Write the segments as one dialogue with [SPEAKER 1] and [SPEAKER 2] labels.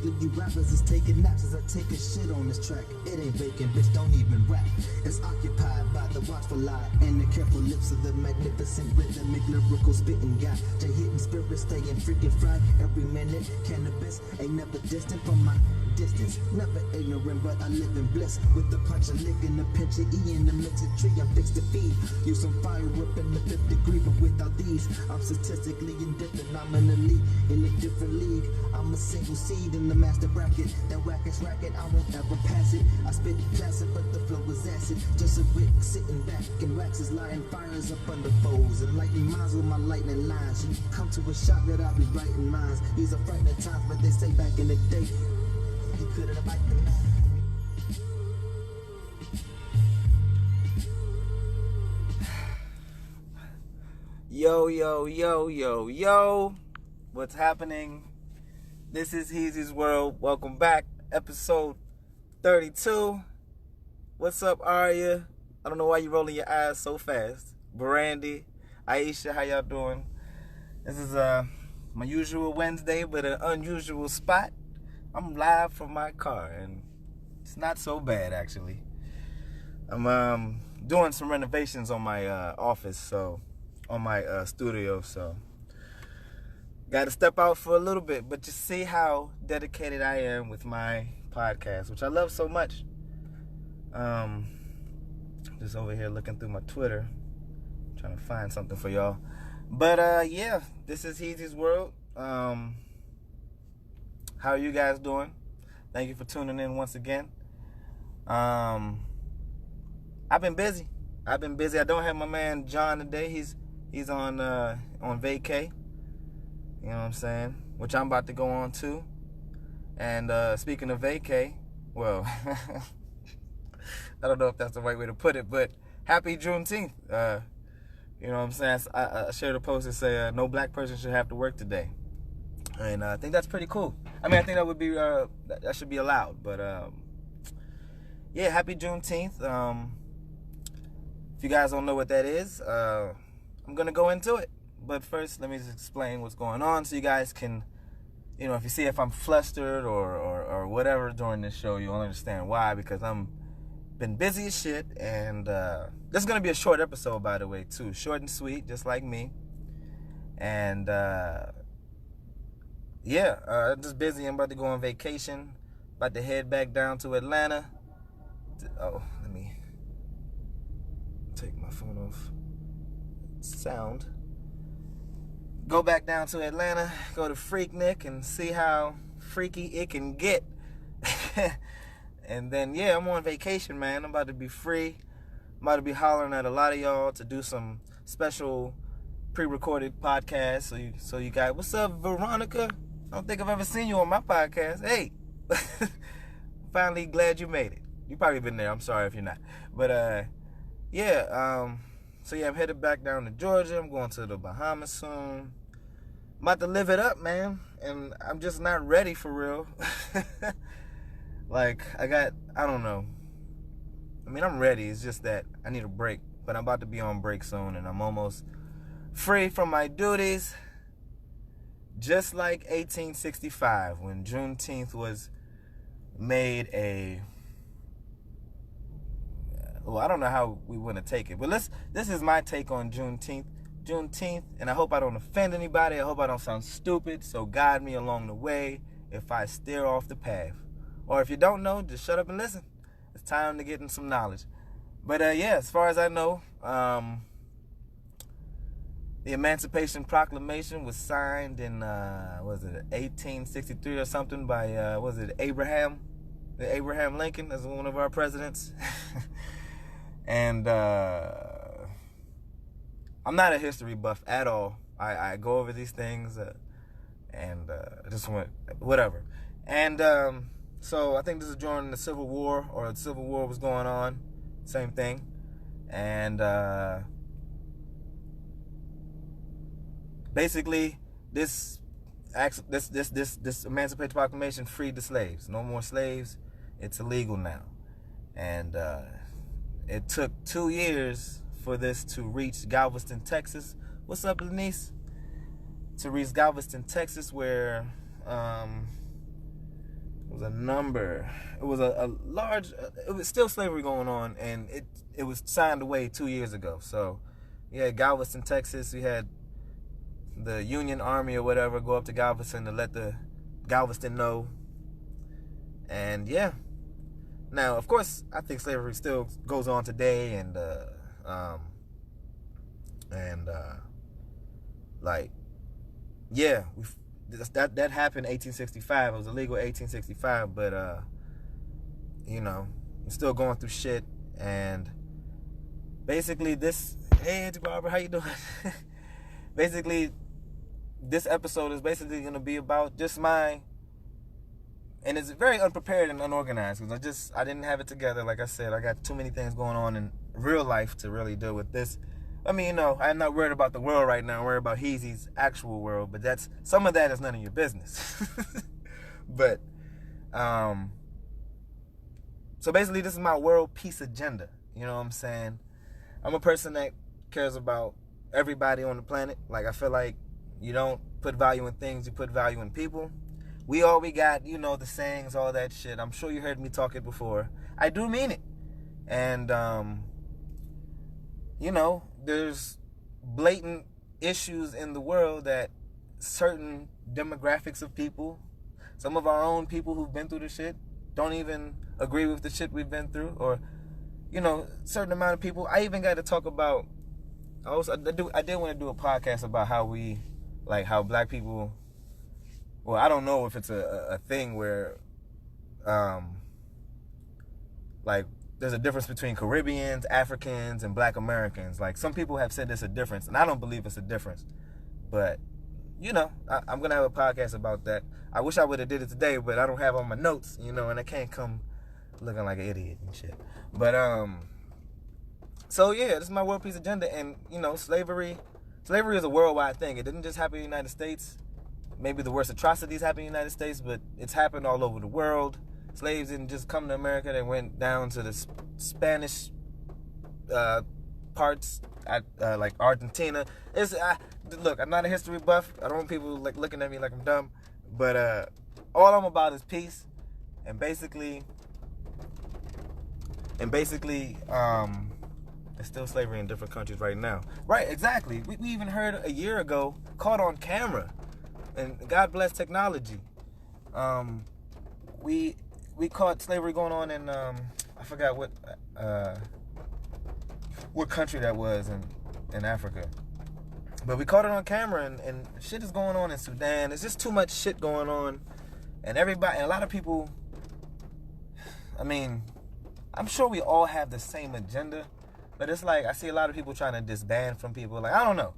[SPEAKER 1] frankly, you rappers is taking naps as I take a shit on this track. It ain't vacant, bitch, don't even rap. It's occupied by the watchful eye and the careful lips of the magnificent rhythmic lyrical spitting guy. The hidden spirit staying freaking fried every minute. Cannabis ain't never distant from my distance. Never ignorant, but I live in bliss. With the punch of lick and the pinch of E in the minted tree, I'm fixed to feed you some fire up in the 5th degree. But without these, I'm statistically indifferent. I'm in a different league. I'm a single seed in the master bracket. That whackest racket, I won't ever pass it. I spit placid, but the flow is acid. Just a wick sitting back and waxes lying fires up under foes. And lightning minds with my lightning lines. You come to a shot that I'll be writing minds. These are frightening times, but they say back in the day, you couldn't have liked them.
[SPEAKER 2] Yo, what's happening? This is Heezy's World. Welcome back, episode 32. What's up, Arya? I don't know why you're rolling your eyes so fast. Brandy, Aisha, how y'all doing? This is my usual Wednesday, but an unusual spot. I'm live from my car, and it's not so bad, actually. I'm doing some renovations on my office, so on my studio, so got to step out for a little bit, but just see how dedicated I am with my podcast, which I love so much. Just over here looking through my Twitter, trying to find something for y'all. But yeah, this is Heezy's World. How are you guys doing? Thank you for tuning in once again. I've been busy. I don't have my man John today. He's on vacay. You know what I'm saying? Which I'm about to go on too. And speaking of vacay, well, I don't know if that's the right way to put it, but happy Juneteenth. You know what I'm saying? I shared a post that say no black person should have to work today. And I think that's pretty cool. I mean, I think that would be that should be allowed. But yeah, happy Juneteenth. If you guys don't know what that is, I'm gonna go into it. But first, let me just explain what's going on, so you guys can, you know, if you see if I'm flustered or whatever during this show, you'll understand why. Because I'm been busy as shit, and this is gonna be a short episode, by the way, too. Short and sweet, just like me. And yeah, I'm just busy. I'm about to go on vacation. About to head back down to Atlanta. Oh, let me take my phone off. Sound. Go back down to Atlanta. Go to Freaknik and see how freaky it can get. And then, yeah, I'm on vacation, man. I'm about to be free. I'm about to be hollering at a lot of y'all to do some special pre-recorded podcasts. So you guys, what's up, Veronica? I don't think I've ever seen you on my podcast. Hey, finally glad you made it. You probably been there. I'm sorry if you're not. But yeah. So yeah, I'm headed back down to Georgia. I'm going to the Bahamas soon. I'm about to live it up, man. And I'm just not ready for real. Like, I don't know. I mean, I'm ready. It's just that I need a break. But I'm about to be on break soon. And I'm almost free from my duties. Just like 1865, when Juneteenth was made a... Well, I don't know how we want to take it. But this is my take on Juneteenth. And I hope I don't offend anybody. I hope I don't sound stupid. So guide me along the way if I steer off the path. Or if you don't know, just shut up and listen. It's time to get in some knowledge. But yeah, as far as I know, the Emancipation Proclamation was signed in, was it 1863 or something by, was it Abraham Lincoln as one of our presidents? And I'm not a history buff at all. I go over these things and just went, whatever. And so I think this is during the Civil War, or the Civil War was going on, same thing. And basically, this Emancipation Proclamation freed the slaves. No more slaves. It's illegal now. And it took 2 years for this to reach Galveston, Texas. What's up, Denise? To reach Galveston, Texas, where number. It was a large. It was still slavery going on, and it was signed away 2 years ago. So, yeah, Galveston, Texas. We had the Union Army or whatever go up to Galveston to let the Galveston know. And yeah, now of course I think slavery still goes on today, and like, yeah, that happened in 1865. It was illegal in 1865, but we're still going through shit. And basically hey, it's Barbara, how you doing? Basically, this episode is basically going to be about just and it's very unprepared and unorganized because I didn't have it together. Like I said, I got too many things going on in real life to really deal with this. I mean, I'm not worried about the world right now. I'm worried about Heezy's actual world, but some of that is none of your business. But, so basically this is my world peace agenda. You know what I'm saying? I'm a person that cares about everybody on the planet. Like, I feel like you don't put value in things, you put value in people. We got, the sayings, all that shit. I'm sure you heard me talk it before. I do mean it. And, there's blatant issues in the world that certain demographics of people, some of our own people who've been through the shit, don't even agree with the shit we've been through. Or, certain amount of people. I even got to talk about, I did want to do a podcast about how black people, well, I don't know if it's a thing where, there's a difference between Caribbeans, Africans, and Black Americans. Like, some people have said there's a difference, and I don't believe it's a difference. But, I'm going to have a podcast about that. I wish I would have did it today, but I don't have all my notes, and I can't come looking like an idiot and shit. But, so yeah, this is my world peace agenda. And, slavery is a worldwide thing. It didn't just happen in the United States. Maybe the worst atrocities happened in the United States, but it's happened all over the world. Slaves didn't just come to America. They went down to the Spanish parts, like Argentina. Look, I'm not a history buff. I don't want people looking at me like I'm dumb. But all I'm about is peace. And basically, it's still slavery in different countries right now. Right, exactly. We even heard a year ago, caught on camera. And God bless technology. We caught slavery going on in I forgot what country that was in Africa. But we caught it on camera, and shit is going on in Sudan. There's just too much shit going on, and a lot of people. I mean, I'm sure we all have the same agenda, but it's like I see a lot of people trying to disband from people. Like, I don't know.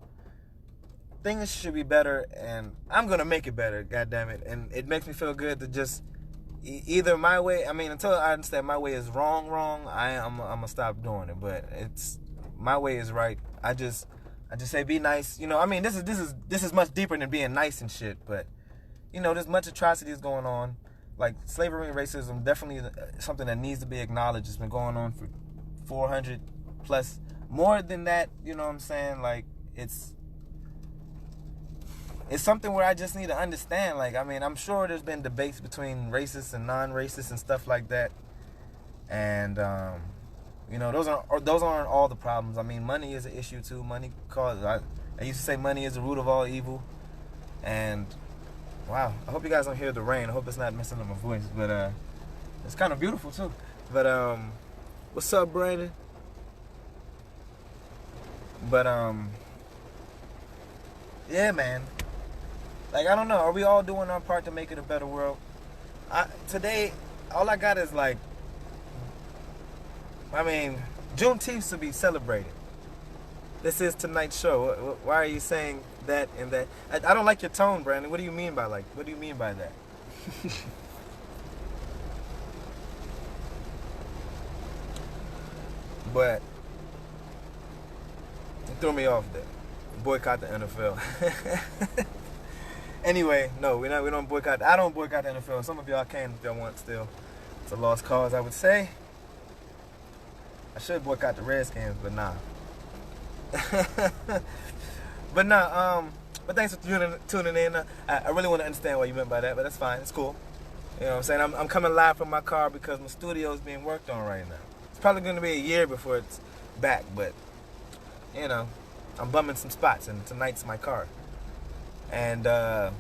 [SPEAKER 2] Things should be better, and I'm gonna make it better. God damn it! And it makes me feel good to just either my way. I mean, until I understand my way is wrong, I'm gonna stop doing it. But it's my way is right. I just say be nice. I mean, this is much deeper than being nice and shit. But there's much atrocities going on. Like, slavery and racism, definitely something that needs to be acknowledged. It's been going on for 400 plus, more than that. You know what I'm saying? Like, it's something where I just need to understand. Like, I mean, I'm sure there's been debates between racists and non-racists and stuff like that. And, those aren't all the problems. I mean, money is an issue too. Money causes, I used to say money is the root of all evil. And, wow, I hope you guys don't hear the rain. I hope it's not messing up my voice. But, it's kind of beautiful too. But, what's up, Brandon? But, yeah, man. Like, I don't know. Are we all doing our part to make it a better world? Today, all I got is Juneteenth to be celebrated. This is tonight's show. Why are you saying that and that? I don't like your tone, Brandon. What do you mean by that? But you threw me off there. Boycott the NFL. Anyway, no, we don't boycott. I don't boycott the NFL. Some of y'all can if y'all want still. It's a lost cause, I would say. I should boycott the Redskins, but nah. But thanks for tuning in. I really want to understand what you meant by that, but that's fine. It's cool. You know what I'm saying? I'm coming live from my car because my studio is being worked on right now. It's probably going to be a year before it's back, but, you know, I'm bumming some spots, and tonight's my car. And, so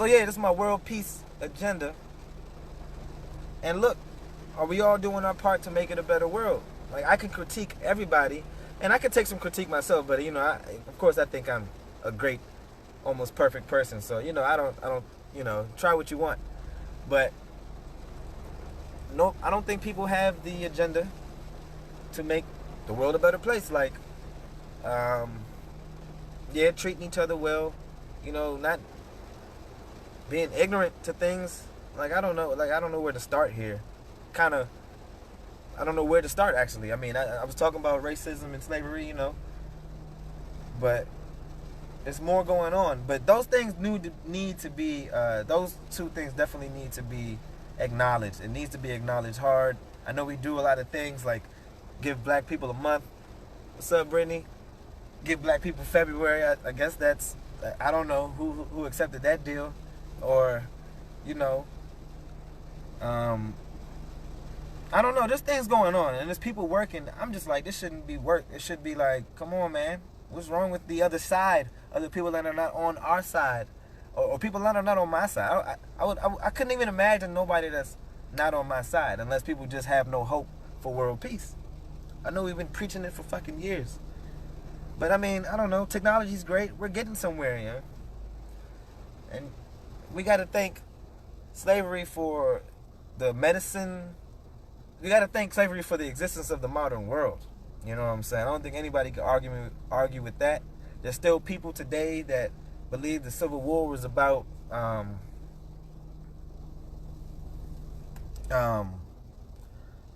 [SPEAKER 2] yeah, this is my world peace agenda. And look, are we all doing our part to make it a better world? Like, I can critique everybody, and I can take some critique myself, but, you know, of course I think I'm a great, almost perfect person. So, you know, I don't, you know, try what you want. But, no, I don't think people have the agenda to make the world a better place. Like, yeah, treating each other well, you know, not being ignorant to things. Like, I don't know where to start here. I don't know where to start, actually. I mean, I was talking about racism and slavery, you know, but there's more going on. But those things need to be, those two things definitely need to be acknowledged. It needs to be acknowledged hard. I know we do a lot of things like give black people a month. What's up, Brittany? Give black people February. I guess that's, I don't know who accepted that deal. Or, you know, I don't know. There's things going on, and there's people working. I'm just like, this shouldn't be work. It should be like, come on, man. What's wrong with the other side? Other people that are not on our side, or people that are not on my side. I couldn't even imagine nobody that's not on my side, unless people just have no hope for world peace. I know we've been preaching it for fucking years, but I mean, I don't know. Technology's great. We're getting somewhere, yeah. And we got to thank slavery for the medicine. We got to thank slavery for the existence of the modern world. You know what I'm saying? I don't think anybody can argue with that. There's still people today that believe the Civil War was about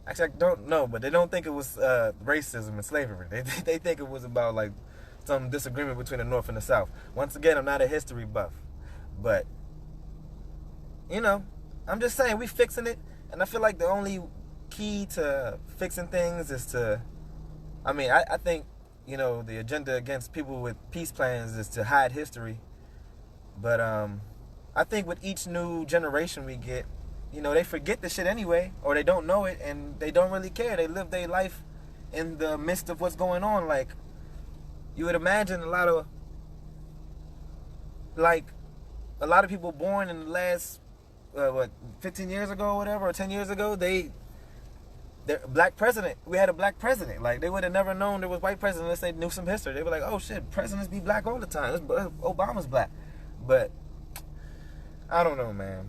[SPEAKER 2] actually, I don't know, but they don't think it was racism and slavery. They think it was about like some disagreement between the North and the South. Once again, I'm not a history buff, but you know, I'm just saying we fixing it, and I feel like the only key to fixing things is to, I mean, I think, you know, the agenda against people with peace plans is to hide history. But I think with each new generation we get, you know, they forget the shit anyway, or they don't know it, and they don't really care. They live their life in the midst of what's going on. Like, you would imagine a lot of people born in the last 15 years ago or whatever, or 10 years ago, black president. We had a black president. Like, they would have never known there was white president unless they knew some history. They were like, oh shit, presidents be black all the time. Obama's black. But I don't know, man.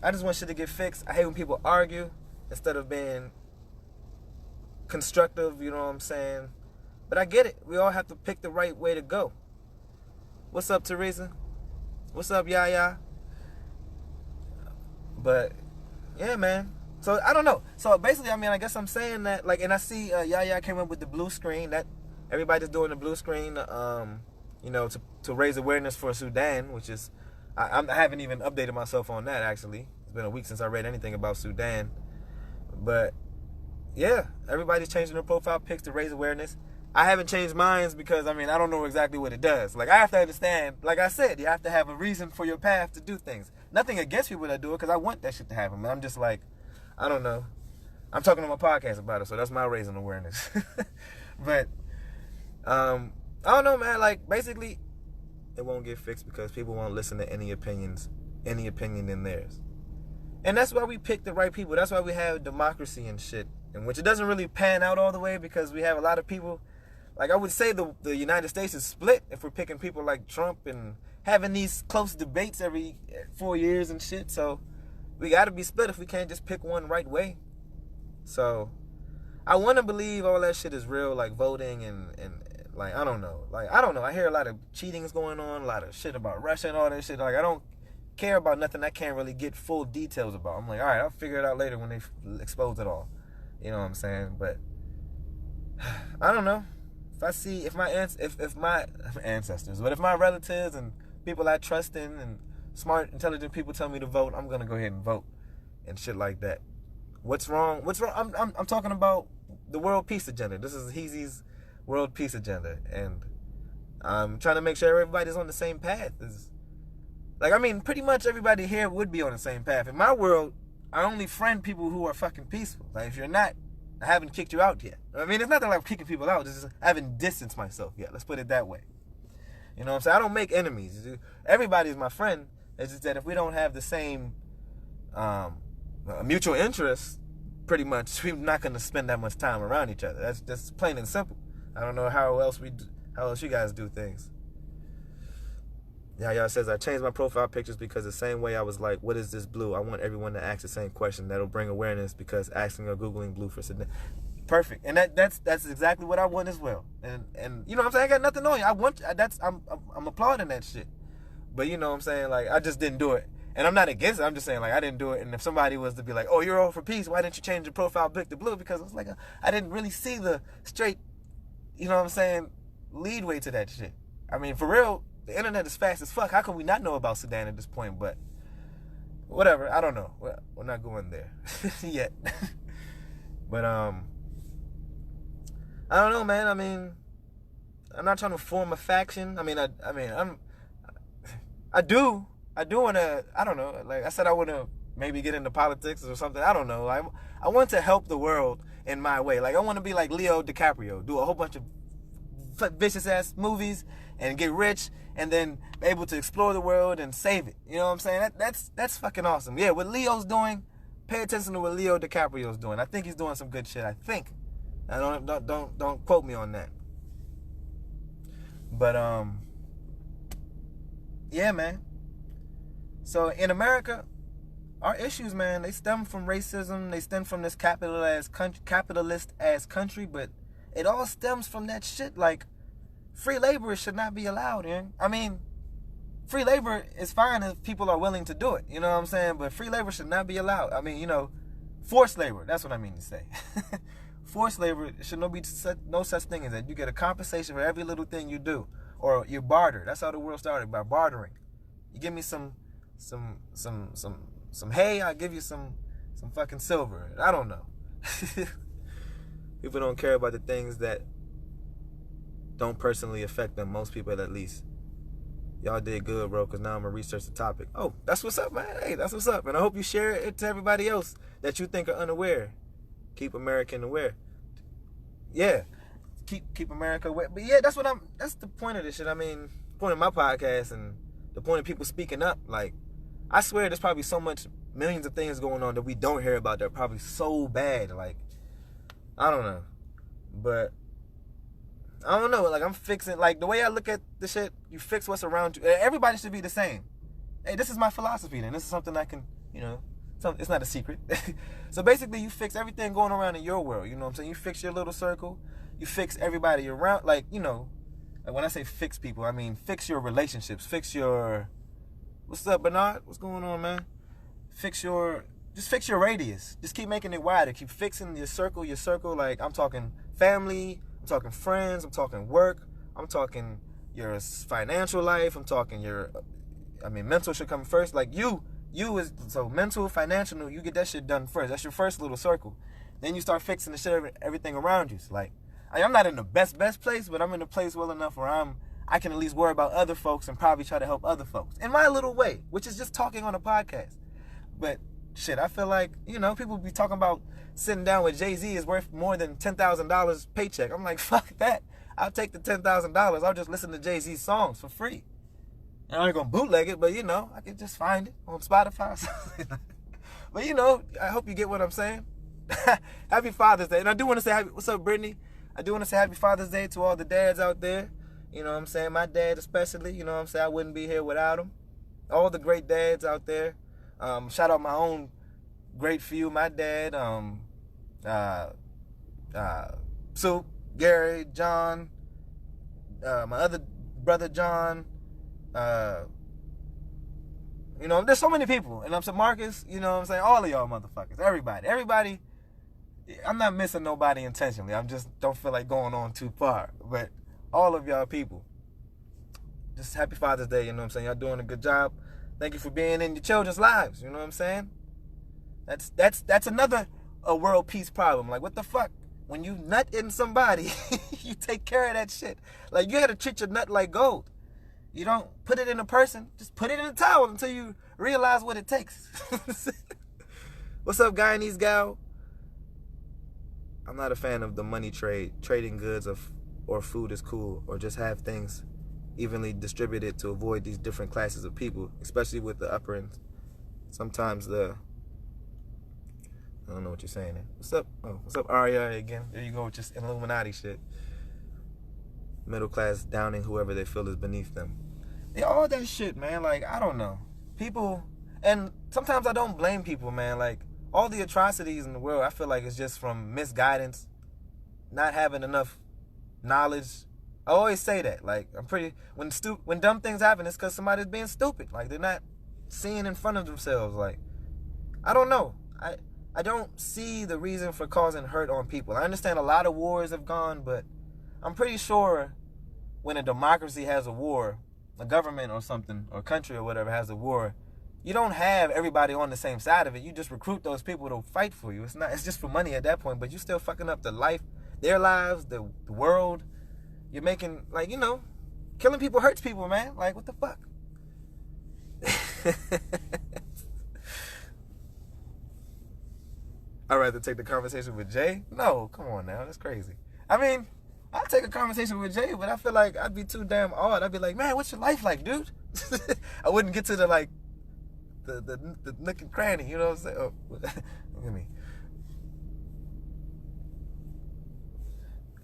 [SPEAKER 2] I just want shit to get fixed. I hate when people argue instead of being constructive, you know what I'm saying? But I get it. We all have to pick the right way to go. What's up, Teresa? What's up, Yaya? But yeah, man. So I don't know. So basically, I mean, I guess I'm saying that, like, and I see Yaya came up with the blue screen. That everybody's doing the blue screen, you know, to raise awareness for Sudan, which is, I haven't even updated myself on that, actually. It's been a week since I read anything about Sudan. But yeah, everybody's changing their profile pics to raise awareness. I haven't changed mine because, I mean, I don't know exactly what it does. Like, I have to understand, like I said, you have to have a reason for your path to do things. Nothing against people that do it, because I want that shit to happen. But I'm just like, I don't know. I'm talking on my podcast about it, so that's my raising awareness. But, I don't know, man. Like, basically, it won't get fixed because people won't listen to any opinion than theirs. And that's why we pick the right people. That's why we have democracy and shit, in which it doesn't really pan out all the way because we have a lot of people. Like, I would say the United States is split if we're picking people like Trump and having these close debates every 4 years and shit. So we got to be split if we can't just pick one right way. So I want to believe all that shit is real, like voting and like, I don't know. Like, I don't know. I hear a lot of cheating is going on, a lot of shit about Russia and all that shit. Like, I don't care about nothing I can't really get full details about. I'm like, all right, I'll figure it out later when they expose it all. You know what I'm saying? But I don't know. If my ancestors, but if my relatives and people I trust in and smart, intelligent people tell me to vote, I'm gonna go ahead and vote and shit like that. What's wrong? I'm talking about the world peace agenda. This is Heezy's world peace agenda, and I'm trying to make sure everybody's on the same path. Like, I mean, pretty much everybody here would be on the same path. In my world, I only friend people who are fucking peaceful. Like, if you're not, I haven't kicked you out yet. I mean, it's not that I'm kicking people out. It's just I haven't distanced myself yet. Let's put it that way. You know what I'm saying? I don't make enemies. Everybody's my friend. It's just that if we don't have the same mutual interests, pretty much, we're not going to spend that much time around each other. That's just plain and simple. I don't know how else you guys do things. Yeah, y'all says, I changed my profile pictures because the same way I was like, what is this blue? I want everyone to ask the same question. That'll bring awareness because asking or Googling blue for sedan. Perfect. And that's exactly what I want as well. And you know what I'm saying? I got nothing on you. I'm applauding that shit. But you know what I'm saying? Like, I just didn't do it. And I'm not against it. I'm just saying, like, I didn't do it. And if somebody was to be like, oh, you're all for peace, why didn't you change your profile pic to blue? Because it's like, I didn't really see the straight, you know what I'm saying, leadway to that shit. I mean, for real, the internet is fast as fuck. How can we not know about Sudan at this point? But whatever. I don't know. We're not going there yet. But I don't know, man. I mean, I'm not trying to form a faction. I do want to, I don't know. Like I said, I want to maybe get into politics or something. I don't know. I want to help the world in my way. Like, I want to be like Leo DiCaprio, do a whole bunch of vicious ass movies and get rich and then be able to explore the world and save it. You know what I'm saying? That's fucking awesome. Yeah, what Leo's doing, pay attention to what Leo DiCaprio's doing. I think he's doing some good shit. I think. I don't quote me on that. But yeah, man. So in America, our issues, man, they stem from racism. They stem from this capitalist ass country, but it all stems from that shit. Like, free labor should not be allowed, man. I mean, free labor is fine if people are willing to do it. You know what I'm saying? But free labor should not be allowed. I mean, you know, forced labor. That's what I mean to say. Forced labor should no such thing as that. You get a compensation for every little thing you do, or you barter. That's how the world started, by bartering. You give me some hay, I'll give you some fucking silver. I don't know. People don't care about the things that don't personally affect them. Most people, at least. Y'all did good, bro, because now I'm going to research the topic. Oh, that's what's up, man. Hey, that's what's up. And I hope you share it to everybody else that you think are unaware. Keep America aware. Yeah. Keep America aware. But yeah, that's the point of this shit. I mean, the point of my podcast and the point of people speaking up. Like, I swear there's probably so much, millions of things going on that we don't hear about that are probably so bad. Like, I don't know. But I don't know. Like, I'm fixing, like, the way I look at the shit, you fix what's around you. Everybody should be the same. Hey, this is my philosophy, then. This is something I can, you know, it's not a secret. So basically, you fix everything going around in your world. You know what I'm saying? You fix your little circle. You fix everybody around. Like, you know, like when I say fix people, I mean fix your relationships. Fix your, what's up, Bernard? What's going on, man? Just fix your radius. Just keep making it wider. Keep fixing your circle. Like, I'm talking family. I'm talking friends. I'm talking work. I'm talking your financial life. I'm talking mental should come first. Like, so mental, financial, you get that shit done first. That's your first little circle. Then you start fixing the shit, everything around you. So, like, I'm not in the best place, but I'm in a place well enough where I can at least worry about other folks and probably try to help other folks in my little way, which is just talking on a podcast. But shit, I feel like, you know, people be talking about sitting down with Jay-Z is worth more than $10,000 paycheck. I'm like, fuck that. I'll take the $10,000. I'll just listen to Jay-Z's songs for free. And I ain't gonna bootleg it, but, you know, I can just find it on Spotify. But, you know, I hope you get what I'm saying. Happy Father's Day. And I do want to say, what's up, Brittany? I do want to say Happy Father's Day to all the dads out there. You know what I'm saying? My dad especially. You know what I'm saying? I wouldn't be here without him. All the great dads out there. Shout out my own great few. My dad, Soup, Gary, John, my other brother John. You know, there's so many people. And I'm saying Marcus, you know what I'm saying? All of y'all motherfuckers. Everybody. I'm not missing nobody intentionally. I just don't feel like going on too far. But all of y'all people, just happy Father's Day, you know what I'm saying? Y'all doing a good job. Thank you for being in your children's lives, you know what I'm saying? That's another world peace problem. Like, what the fuck? When you nut in somebody, you take care of that shit. Like, you gotta treat your nut like gold. You don't put it in a person. Just put it in a towel until you realize what it takes. What's up, Guyanese gal? I'm not a fan of the money trade. Trading goods or food is cool, or just have things evenly distributed to avoid these different classes of people, especially with the upper end. Sometimes I don't know what you're saying there. What's up? Oh, what's up, Arya again? There you go, just Illuminati shit. Middle class downing whoever they feel is beneath them. Yeah, all that shit, man. Like, I don't know. People, and sometimes I don't blame people, man. Like, all the atrocities in the world, I feel like it's just from misguidance, not having enough knowledge. I always say that. Like, when dumb things happen, it's because somebody's being stupid. Like, they're not seeing in front of themselves. Like, I don't know. I don't see the reason for causing hurt on people. I understand a lot of wars have gone, but I'm pretty sure when a democracy has a war, a government or something, or country or whatever has a war, you don't have everybody on the same side of it. You just recruit those people to fight for you. It's just for money at that point, but you still fucking up their lives, the world. You're making, like, killing people hurts people, man. Like, what the fuck? I'd rather take the conversation with Jay. No, come on now, that's crazy. I mean, I'd take a conversation with Jay, but I feel like I'd be too damn odd. I'd be like, man, what's your life like, dude? I wouldn't get to the nook and cranny, you know what I'm saying? Oh, look at me.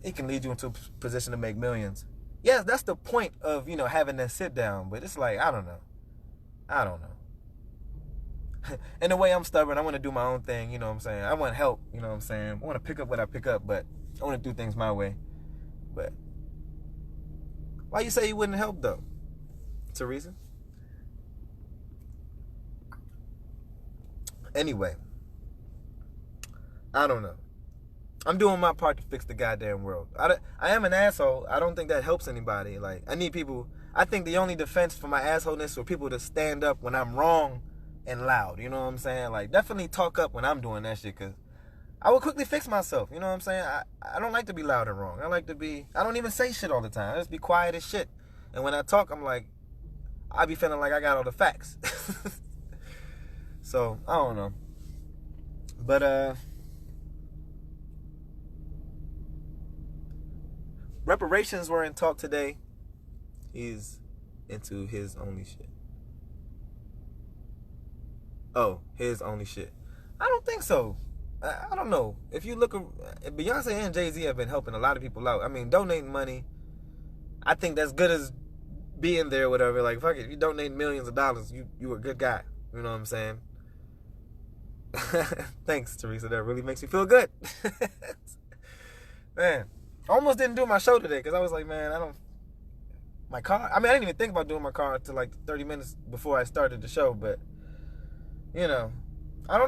[SPEAKER 2] It can lead you into a position to make millions. Yes, that's the point of, having that sit down. But it's like, I don't know. In the way I'm stubborn, I want to do my own thing, you know what I'm saying? I want help, you know what I'm saying? I want to pick up what I pick up, but I want to do things my way. But why you say you wouldn't help, though? It's a reason. Anyway, I don't know. I'm doing my part to fix the goddamn world. I am an asshole. I don't think that helps anybody. Like, I need people. I think the only defense for my assholeness is for people to stand up when I'm wrong and loud. You know what I'm saying? Like, definitely talk up when I'm doing that shit, because I will quickly fix myself. You know what I'm saying? I don't like to be loud and wrong. I don't even say shit all the time. I just be quiet as shit. And when I talk, I'm like, I be feeling like I got all the facts. So, I don't know. But, reparations were in talk today. He's into his only shit. Oh, his only shit. I don't think so. I don't know. If you look, Beyonce and Jay-Z have been helping a lot of people out. I mean, donating money, I think that's good as being there or whatever. Like, fuck it. If you donate millions of dollars, you a good guy. You know what I'm saying? Thanks, Teresa. That really makes me feel good. Man, I almost didn't do my show today because I was like, man, my car. I mean, I didn't even think about doing my car until like 30 minutes before I started the show. But, I don't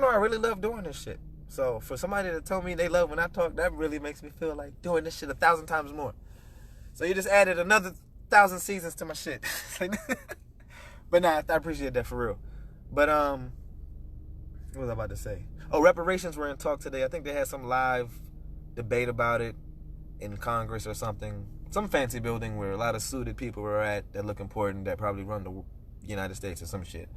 [SPEAKER 2] know. I really love doing this shit. So for somebody to tell me they love when I talk, that really makes me feel like doing this shit 1,000 times more. So you just added another 1,000 seasons to my shit. But nah, I appreciate that for real. But what was I about to say? Oh, reparations were in talk today. I think they had some live debate about it in Congress or something. Some fancy building where a lot of suited people were at that look important, that probably run the United States or some shit.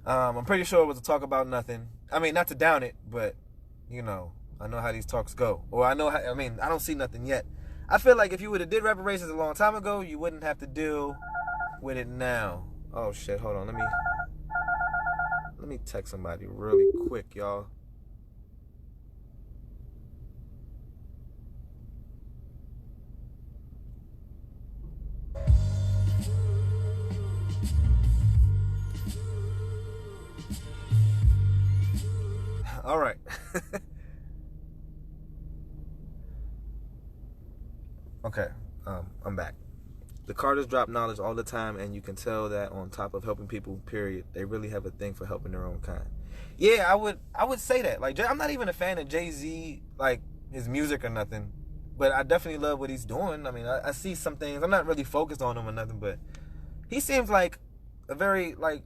[SPEAKER 2] I'm pretty sure it was a talk about nothing. I mean, not to down it, but, I know how these talks go. Or I don't see nothing yet. I feel like if you would have did reparations a long time ago, you wouldn't have to deal with it now. Oh, shit, hold on. Let me text somebody really quick, y'all. All right. Okay, I'm back. The Carters drop knowledge all the time, and you can tell that on top of helping people, period, they really have a thing for helping their own kind. Yeah, I would say that. Like, I'm not even a fan of Jay-Z, like, his music or nothing, but I definitely love what he's doing. I mean, I see some things. I'm not really focused on him or nothing, but he seems like a very, like,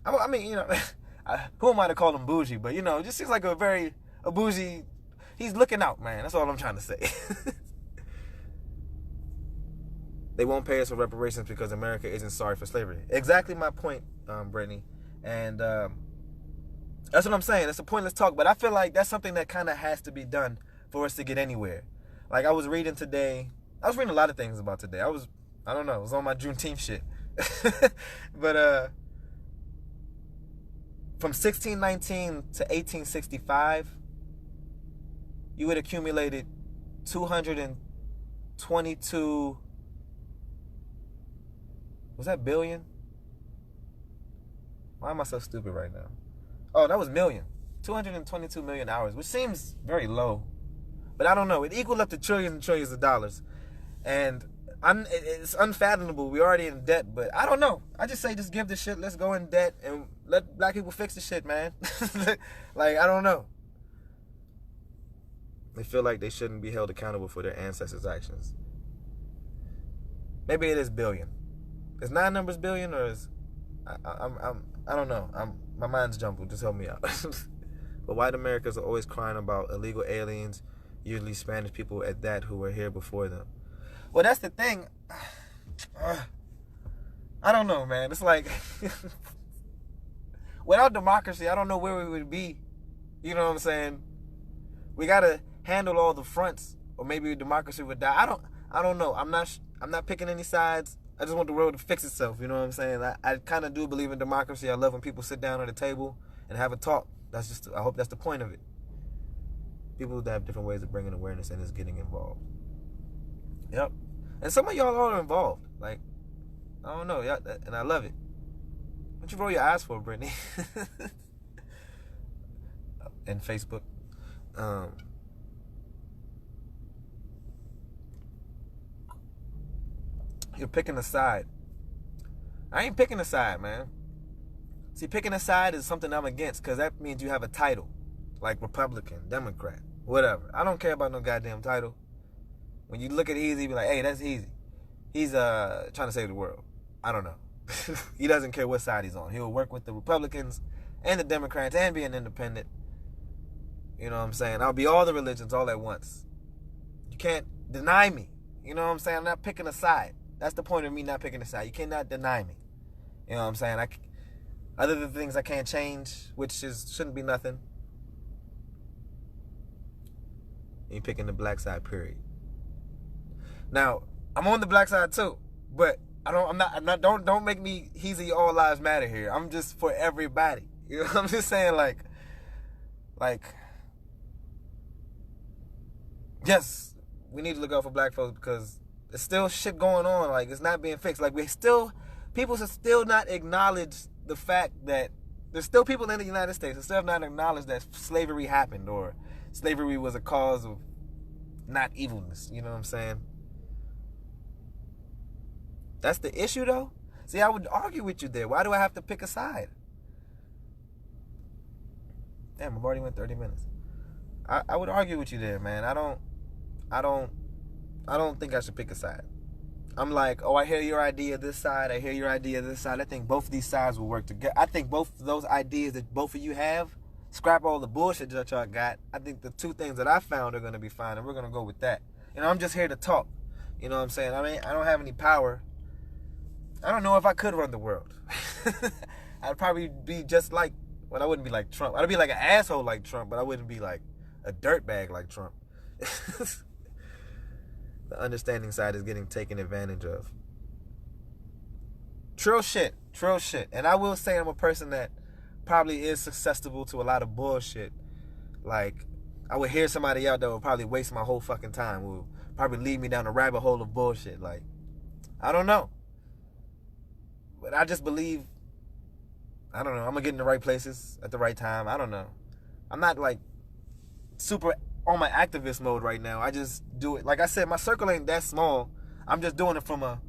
[SPEAKER 2] I mean, who am I to call him bougie? But, it just seems like a bougie. He's looking out, man. That's all I'm trying to say. they won't pay us for reparations because America isn't sorry for slavery. Exactly my point, Brittany. And that's what I'm saying. It's a pointless talk, but I feel like that's something that kind of has to be done for us to get anywhere. Like I was reading today. I was reading a lot of things about today. I don't know. It was on my Juneteenth shit. But from 1619 to 1865, you had accumulated 222. Was that billion? Why am I so stupid right now? Oh, that was million. 222 million hours, which seems very low. But I don't know. It equaled up to trillions and trillions of dollars. And it's unfathomable. We're already in debt, but I don't know. I just say just give the shit. Let's go in debt and let black people fix the shit, man. Like, I don't know. They feel like they shouldn't be held accountable for their ancestors' actions. Maybe it is billion. Is 9 numbers billion or is I don't know. My mind's jumbled. Just help me out. But white Americans are always crying about illegal aliens, usually Spanish people at that, who were here before them. Well, that's the thing. I don't know, man. It's like without democracy, I don't know where we would be. You know what I'm saying? We gotta handle all the fronts, or maybe democracy would die. I don't know. I'm not picking any sides. I just want the world to fix itself. You know what I'm saying? I kind of do believe in democracy. I love when people sit down at a table and have a talk. I hope that's the point of it. People that have different ways of bringing awareness and is getting involved. Yep. And some of y'all are involved. Like, I don't know. And I love it. What you roll your eyes for, Brittany? And Facebook. You're picking a side. I ain't picking a side, man. See, picking a side is something I'm against, because that means you have a title. Like Republican, Democrat, whatever. I don't care about no goddamn title. When you look at Heezy, be like, hey, that's Heezy. He's trying to save the world. I don't know. He doesn't care what side he's on. He'll work with the Republicans and the Democrats and be an independent. You know what I'm saying? I'll be all the religions all at once. You can't deny me. You know what I'm saying? I'm not picking a side. That's the point of me not picking a side. You cannot deny me. You know what I'm saying? Other than things I can't change, which shouldn't be nothing. You picking the black side, period. Now, I'm on the black side too, but don't make me Heezy all lives matter here. I'm just for everybody. You know, I'm just saying like yes, we need to look out for black folks because there's still shit going on. Like, it's not being fixed. Like, people should still not acknowledge the fact that there's still people in the United States that still have not acknowledged that slavery happened or slavery was a cause of not evilness. You know what I'm saying? That's the issue, though. See, I would argue with you there. Why do I have to pick a side? Damn, I've already went 30 minutes. I would argue with you there, man. I don't think I should pick a side. I'm like, oh, I hear your idea this side. I hear your idea this side. I think both of these sides will work together. I think both of those ideas that both of you have, scrap all the bullshit that y'all got. I think the two things that I found are going to be fine, and we're going to go with that. You know, I'm just here to talk. You know what I'm saying? I mean, I don't have any power. I don't know if I could run the world. I'd probably be just like, well, I wouldn't be like Trump. I'd be like an asshole like Trump, but I wouldn't be like a dirtbag like Trump. The understanding side is getting taken advantage of. Trill shit. And I will say I'm a person that probably is susceptible to a lot of bullshit. Like, I would hear somebody out that would probably waste my whole fucking time. Will probably lead me down a rabbit hole of bullshit. Like, I don't know. But I just believe, I don't know, I'm going to get in the right places at the right time. I don't know. I'm not like super on my activist mode right now. I just do it. Like I said, my circle ain't that small. I'm just doing it from a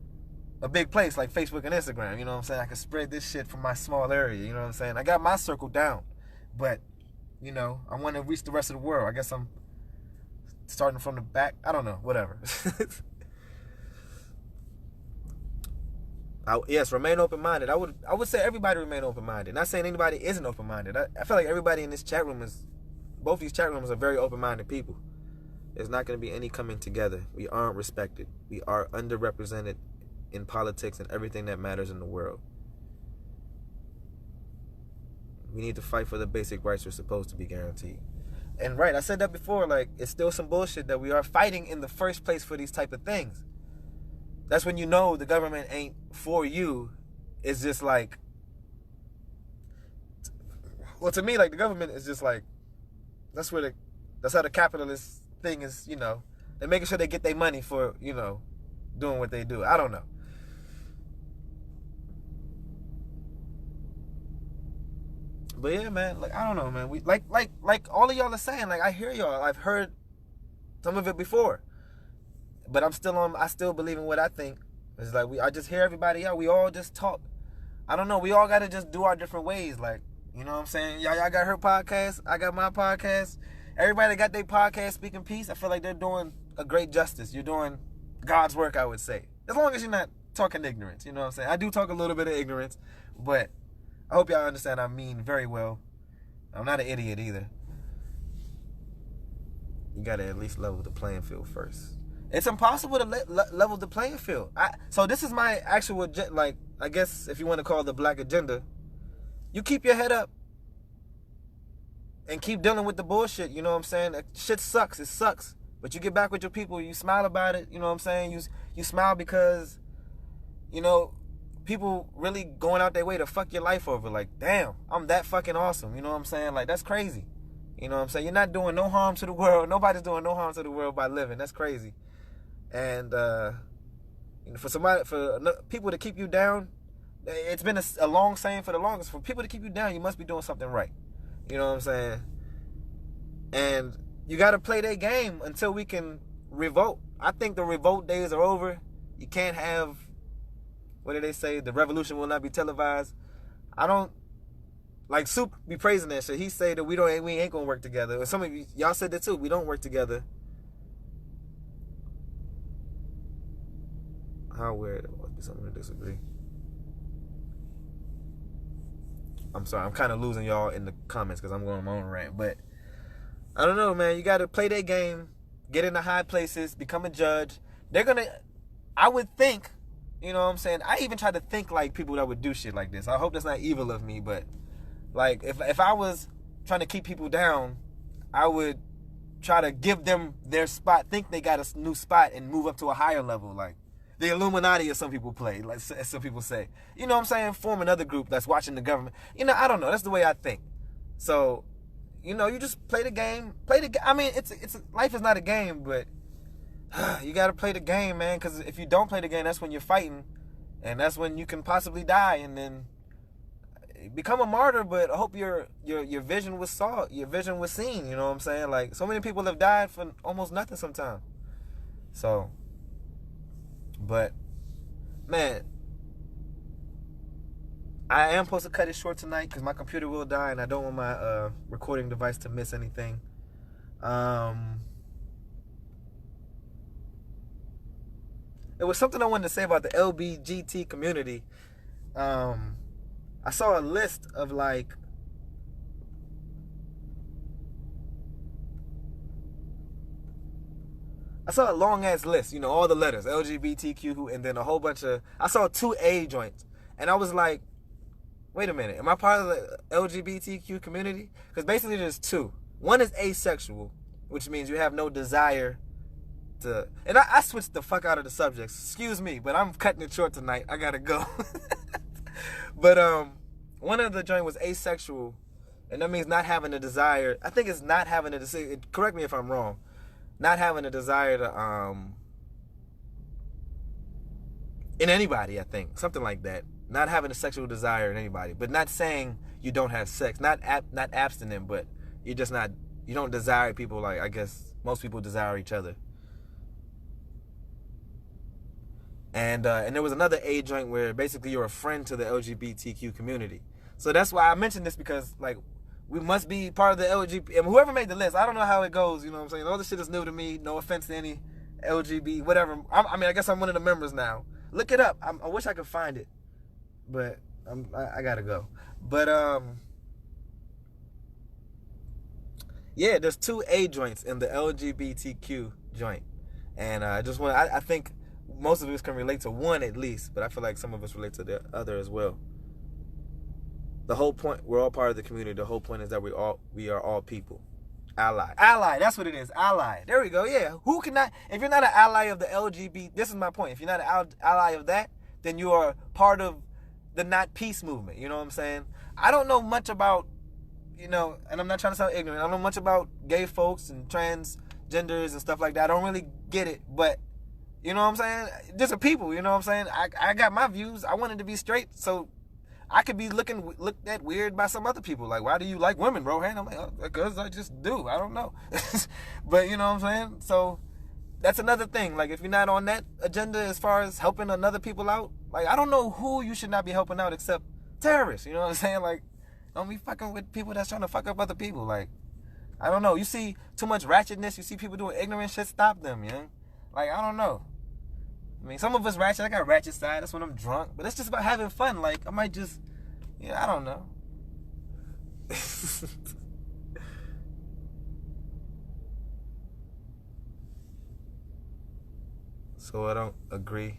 [SPEAKER 2] big place like Facebook and Instagram. You know what I'm saying? I can spread this shit from my small area. You know what I'm saying? I got my circle down. But, you know, I want to reach the rest of the world. I guess I'm starting from the back. I don't know. Whatever. Yes, remain open-minded. I would say everybody remain open-minded. Not saying anybody isn't open-minded. I feel like everybody in this chat room both these chat rooms are very open-minded people. There's not going to be any coming together. We aren't respected. We are underrepresented in politics and everything that matters in the world. We need to fight for the basic rights we're supposed to be guaranteed. And right, I said that before, like, it's still some bullshit that we are fighting in the first place for these type of things. That's when you know the government ain't for you. It's just like, well, to me, like, the government is just like, that's how the capitalist thing is, you know. They're making sure they get their money for, you know, doing what they do. I don't know. But yeah, man, like, I don't know, man. We like all of y'all are saying, like, I hear y'all. I've heard some of it before. But I still believe in what I think. It's like I just hear everybody out. We all just talk. I don't know. We all gotta just do our different ways. Like, you know what I'm saying? Y'all got her podcast. I got my podcast. Everybody that got their podcast speaking peace, I feel like they're doing a great justice. You're doing God's work, I would say. As long as you're not talking ignorance, you know what I'm saying? I do talk a little bit of ignorance, but I hope y'all understand I mean very well. I'm not an idiot either. You gotta at least level the playing field first. It's impossible to level the playing field. So this is my actual, like, I guess if you want to call it the black agenda. You keep your head up and keep dealing with the bullshit, you know what I'm saying? Shit sucks, it sucks. But you get back with your people, you smile about it, you know what I'm saying? You smile because, you know, people really going out their way to fuck your life over. Like, damn, I'm that fucking awesome, you know what I'm saying? Like, that's crazy. You know what I'm saying? You're not doing no harm to the world. Nobody's doing no harm to the world by living. That's crazy. And you know, for people to keep you down, it's been a long saying for the longest. For people to keep you down, you must be doing something right. You know what I'm saying? And you got to play their game until we can revolt. I think the revolt days are over. You can't have, what do they say? The revolution will not be televised. I don't, like, Soup be praising that shit. He say that we ain't gonna work together. Some of y'all said that too. We don't work together. How weird. There must be something to disagree. I'm sorry. I'm kind of losing y'all in the comments because I'm going on my own rant. But I don't know, man. You got to play their game, get into high places, become a judge. They're going to, I would think, you know what I'm saying? I even try to think like people that would do shit like this. I hope that's not evil of me, but like if I was trying to keep people down, I would try to give them their spot, think they got a new spot and move up to a higher level. Like the Illuminati, as some people play, like as some people say. You know what I'm saying? Form another group that's watching the government. You know, I don't know. That's the way I think. So, you know, you just play the game. I mean, life is not a game, but you got to play the game, man. Because if you don't play the game, that's when you're fighting, and that's when you can possibly die, and then become a martyr. But I hope your vision was saw, your vision was seen. You know what I'm saying? Like, so many people have died for almost nothing sometimes. So, but man, I am supposed to cut it short tonight because my computer will die, and I don't want my recording device to miss anything. There was something I wanted to say about the LBGT community. I saw a list of like, I saw a long ass list, you know, all the letters, LGBTQ, and then a whole bunch of, I saw 2 A joints, and I was like, wait a minute, am I part of the LGBTQ community? Because basically there's 2. One is asexual, which means you have no desire to, and I switched the fuck out of the subjects. Excuse me, but I'm cutting it short tonight. I gotta go. But one of the joint was asexual, and that means not having a desire. I think it's not having a desire. Correct me if I'm wrong. Not having a desire to in anybody. I think something like that. Not having a sexual desire in anybody, but not saying you don't have sex. Not abstinent, but you're just not. You don't desire people like I guess most people desire each other. And there was another A joint where basically you're a friend to the LGBTQ community. So that's why I mentioned this, because like we must be part of the LGBT. And whoever made the list, I don't know how it goes. You know what I'm saying? All this shit is new to me. No offense to any LGBT, whatever. I mean, I guess I'm one of the members now. Look it up. I wish I could find it, but I gotta go. But yeah, there's 2 A joints in the LGBTQ joint, and I think most of us can relate to one at least, but I feel like some of us relate to the other as well. The whole point, we're all part of the community. The whole point is that we are all people. Ally, that's what it is. Ally. There we go. Yeah. Who cannot? If you're not an ally of the LGBT, this is my point. If you're not an ally of that, then you are part of the not peace movement. You know what I'm saying? I don't know much about, and I'm not trying to sound ignorant. I don't know much about gay folks and transgenders and stuff like that. I don't really get it, but you know what I'm saying? Just a people. You know what I'm saying? I got my views. I wanted to be straight, so I could be looked at weird by some other people. Like, why do you like women, bro? And I'm like, oh, because I just do. I don't know. But you know what I'm saying? So that's another thing. Like, if you're not on that agenda as far as helping another people out, like, I don't know who you should not be helping out except terrorists. You know what I'm saying? Like, don't be fucking with people that's trying to fuck up other people. Like, I don't know. You see too much ratchetness. You see people doing ignorant shit. Stop them, Like, I don't know. I mean, some of us ratchet. I got ratchet side. That's when I'm drunk. But it's just about having fun. Like, I might just, I don't know. So I don't agree.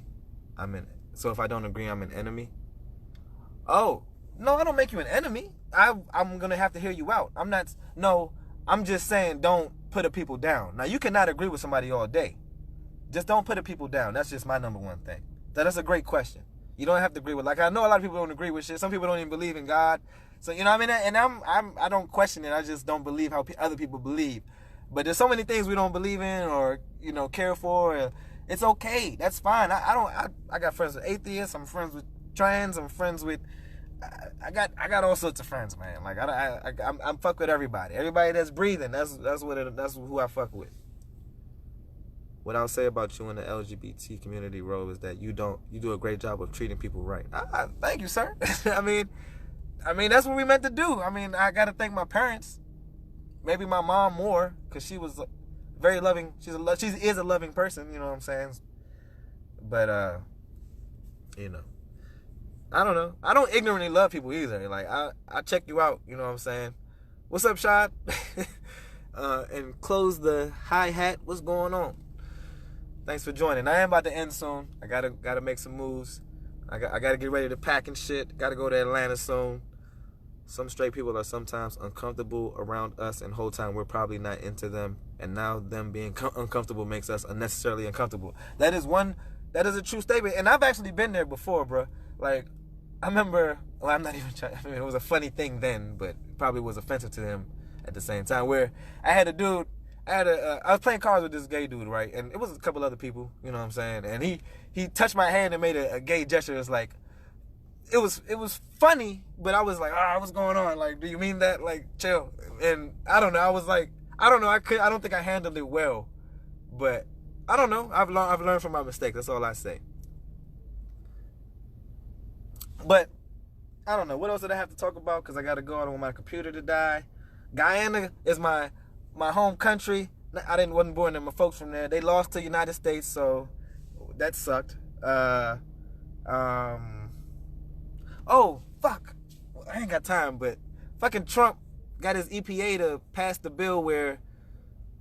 [SPEAKER 2] So if I don't agree, I'm an enemy. Oh, no, I don't make you an enemy. I'm going to have to hear you out. I'm just saying don't put a people down. Now, you cannot agree with somebody all day. Just don't put the people down. That's just my number one thing. That's a great question. You don't have to agree with. Like, I know a lot of people don't agree with shit. Some people don't even believe in God. So you know what I mean. And I don't question it. I just don't believe how other people believe. But there's so many things we don't believe in or care for. It's okay. That's fine. I got friends with atheists. I'm friends with trans. I'm friends with. I got all sorts of friends, man. Like I'm fuck with everybody. Everybody that's breathing. That's who I fuck with. What I'll say about you in the LGBT community, Ro, is that you do a great job of treating people right. Thank you, sir. I mean, that's what we meant to do. I mean, I got to thank my parents, maybe my mom more, because she was very loving. She is a loving person. You know what I'm saying? But I don't know. I don't ignorantly love people either. Like I check you out. You know what I'm saying? What's up, Shad? And close the hi-hat. What's going on? Thanks for joining. I am about to end soon. I gotta make some moves. I gotta get ready to pack and shit. Gotta go to Atlanta soon. Some straight people are sometimes uncomfortable around us, and whole time we're probably not into them. And now them being uncomfortable makes us unnecessarily uncomfortable. That is a true statement. And I've actually been there before, bro. Like, I remember. Well, I'm not even trying. I mean, it was a funny thing then, but it probably was offensive to him at the same time. Where I had a dude. I was playing cards with this gay dude, right? And it was a couple other people, you know what I'm saying? And he touched my hand and made a gay gesture. It's like, it was funny, but I was like, what's going on? Like, do you mean that? Like, chill. And I don't know. I was like, I don't know. I don't think I handled it well, but I don't know. I've learned from my mistakes. That's all I say. But I don't know. What else did I have to talk about? Because I got to go. I don't want my computer to die. Guyana is my home country. Wasn't born there. My folks from there. They lost to the United States, so that sucked. Oh, fuck. I ain't got time, but fucking Trump got his EPA to pass the bill where,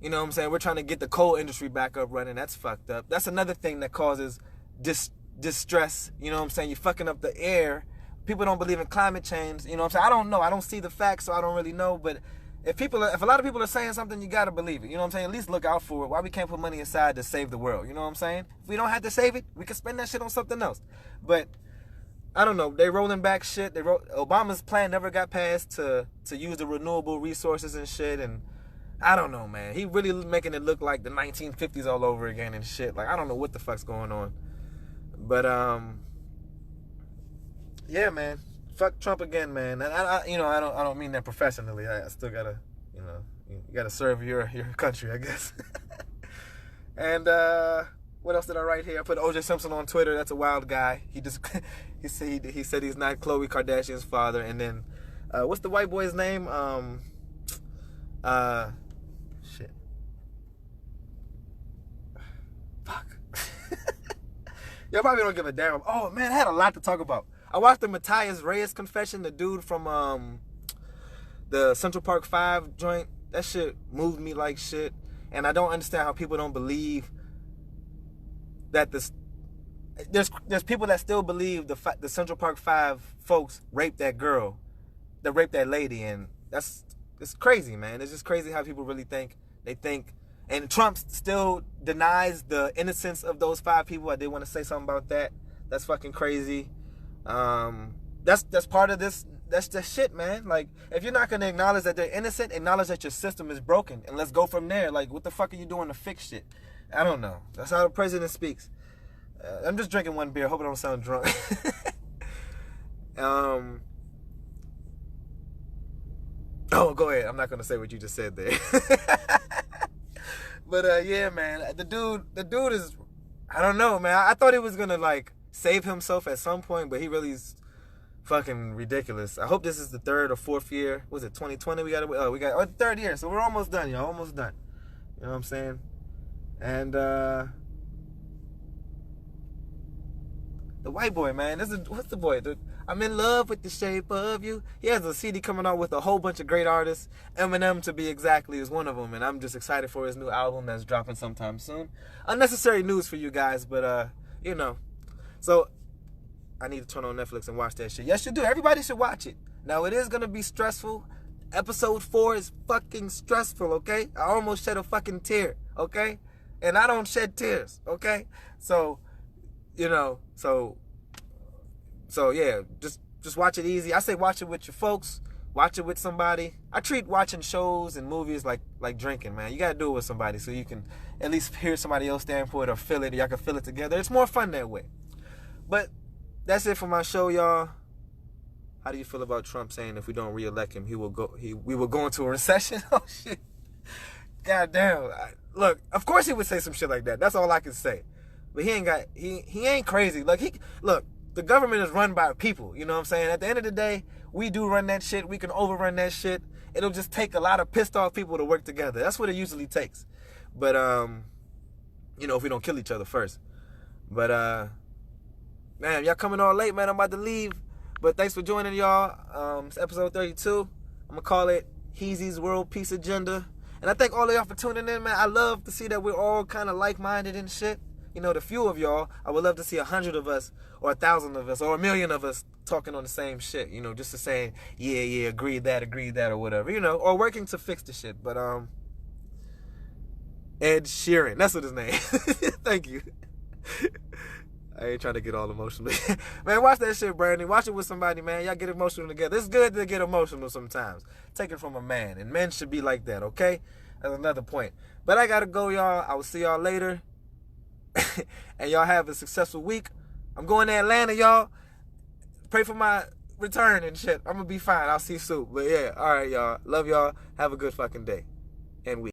[SPEAKER 2] you know what I'm saying, we're trying to get the coal industry back up running. That's fucked up. That's another thing that causes distress. You know what I'm saying? You're fucking up the air. People don't believe in climate change. You know what I'm saying? I don't know. I don't see the facts, so I don't really know, but if a lot of people are saying something, you gotta believe it. You know what I'm saying? At least look out for it. Why we can't put money aside to save the world? You know what I'm saying? If we don't have to save it, we can spend that shit on something else. But I don't know. They rolling back shit. Obama's plan never got passed to use the renewable resources and shit. And I don't know, man. He really making it look like the 1950s all over again and shit. Like, I don't know what the fuck's going on. But yeah, man. Fuck Trump again, man. And I don't mean that professionally. I still gotta, you gotta serve your country, I guess. And what else did I write here? I put O.J. Simpson on Twitter. That's a wild guy. He said he's not Khloe Kardashian's father. And then what's the white boy's name? Shit. Fuck. Y'all probably don't give a damn. Oh man, I had a lot to talk about. I watched the Matthias Reyes confession, the dude from the Central Park 5 joint. That shit moved me like shit. And I don't understand how people don't believe that there's people that still believe the Central Park 5 folks raped that girl, that raped that lady, and it's crazy, man. It's just crazy how people really think. They think, and Trump still denies the innocence of those 5 people. I did want to say something about that. That's fucking crazy. That's part of this. That's the shit, man. Like, if you're not gonna acknowledge that they're innocent, acknowledge that your system is broken, and let's go from there. Like, what the fuck are you doing to fix shit? I don't know. That's how the president speaks. I'm just drinking one beer. Hope I don't sound drunk. Oh, go ahead. I'm not gonna say what you just said there. But yeah, man. The dude is, I don't know, man. I thought he was gonna like save himself at some point, but he really is fucking ridiculous. I hope this is the 3rd or 4th year. Was it 2020? We got the 3rd year, so we're almost done, y'all. Almost done. You know what I'm saying? And the white boy, man. What's the boy? I'm in love with the shape of you. He has a CD coming out with a whole bunch of great artists. Eminem, to be exactly, is one of them. And I'm just excited for his new album that's dropping sometime soon. Unnecessary news for you guys, but, you know. So, I need to turn on Netflix and watch that shit. Yes, you do. Everybody should watch it. Now, it is going to be stressful. Episode 4 is fucking stressful, okay? I almost shed a fucking tear, okay? And I don't shed tears, okay? So, you know, so yeah, just watch it easy. I say watch it with your folks, watch it with somebody. I treat watching shows and movies like drinking, man. You gotta do it with somebody so you can at least hear somebody else stand for it or feel it. Y'all can feel it together. It's more fun that way. But that's it for my show, y'all. How do you feel about Trump saying if we don't re-elect him, we will go into a recession? Oh shit. God damn. Look, of course he would say some shit like that. That's all I can say. But he ain't crazy. Look, the government is run by people. You know what I'm saying? At the end of the day, we do run that shit. We can overrun that shit. It'll just take a lot of pissed off people to work together. That's what it usually takes. But you know, if we don't kill each other first. But man, y'all coming all late, man. I'm about to leave. But thanks for joining, y'all. It's episode 32. I'm gonna call it Heezy's World Peace Agenda. And I thank all of y'all for tuning in, man. I love to see that we're all kind of like-minded and shit. You know, the few of y'all, I would love to see 100 of us or 1,000 of us or 1,000,000 of us talking on the same shit, you know, just to say, yeah, agree that, or whatever, you know, or working to fix the shit. But, Ed Sheeran, that's what his name. Thank you. I ain't trying to get all emotional. Man, watch that shit, Brandon. Watch it with somebody, man. Y'all get emotional together. It's good to get emotional sometimes. Take it from a man. And men should be like that, okay? That's another point. But I gotta go, y'all. I will see y'all later. And y'all have a successful week. I'm going to Atlanta, y'all. Pray for my return and shit. I'm gonna be fine. I'll see you soon. But yeah, alright, y'all. Love y'all. Have a good fucking day and week.